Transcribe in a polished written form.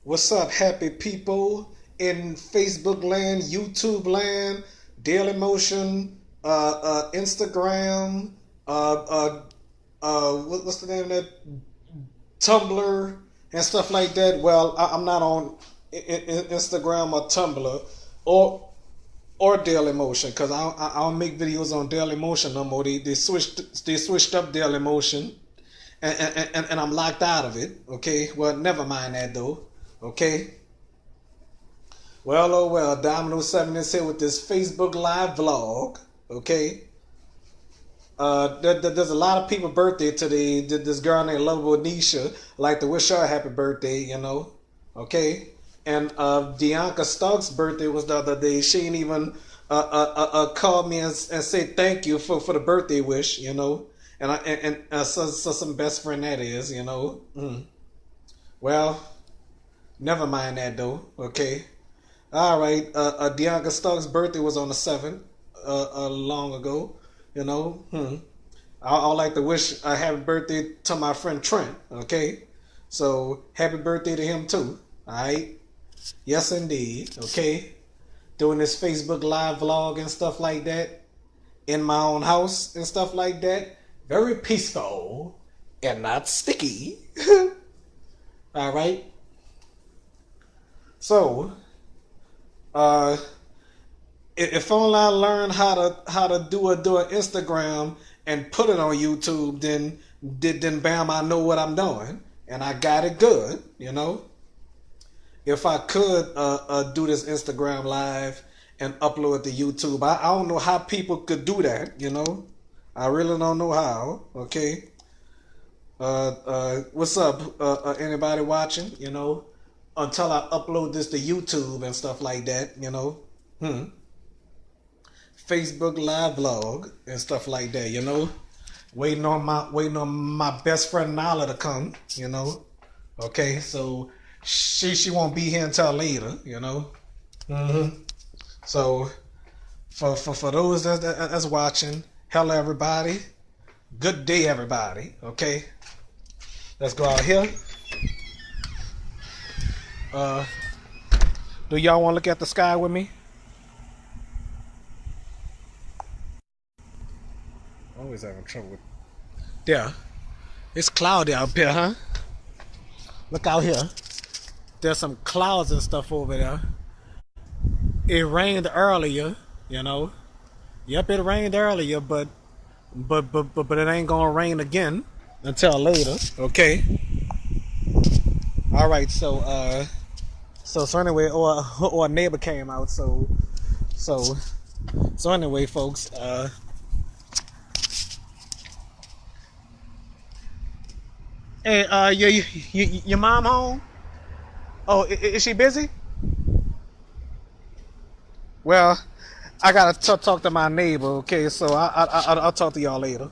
What's up, happy people in Facebook land, YouTube land, Daily Motion, Instagram, what's the name of that? Tumblr and stuff like that. Well, I'm not on Instagram or Tumblr or Daily Motion because I don't make videos on Daily Motion no more. They switched up Daily Motion and I'm locked out of it. Okay, well, never mind that though. Okay. Well, oh well, Dominoes Seven is here with this Facebook Live vlog. Okay. There's a lot of people birthday today. This girl named Lovable Nisha, I'd like to wish her a happy birthday. Okay. And Deonka Stark's birthday was the other day. She ain't even called me and say thank you for the birthday wish. And some best friend that is. Well, never mind that though. Okay. All right. Deonka Stark's birthday was on the 7th, long ago. You know. I'd like to wish a happy birthday to my friend Trent. Okay. So happy birthday to him too. All right. Yes, indeed. Okay. Doing this Facebook Live vlog and stuff like that in my own house and stuff like that. Very peaceful and not sticky. All right. So, uh, if only I learn how to do an Instagram and put it on YouTube, then bam, I know what I'm doing and I got it good. If I could do this Instagram live and upload to YouTube, I don't know how people could do that. I really don't know how. Okay. What's up? Anybody watching? Until I upload this to YouTube and stuff like that. Hmm. Facebook Live vlog and stuff like that. Waiting on my best friend Nala to come. Okay, so she won't be here until later. Hmm. So for those that's watching, hello everybody. Good day everybody. Okay. Let's go out here. Uh do y'all want to look at the sky with me? Always having trouble with. There. It's cloudy out here, huh? Look out here. There's some clouds and stuff over there. It rained earlier. Yep, it rained earlier, but it ain't gonna rain again until later. Okay. All right. So anyway, or a neighbor came out. So anyway, folks. Hey, your mom home? Oh, is she busy? Well, I gotta talk to my neighbor. Okay, so I'll talk to y'all later.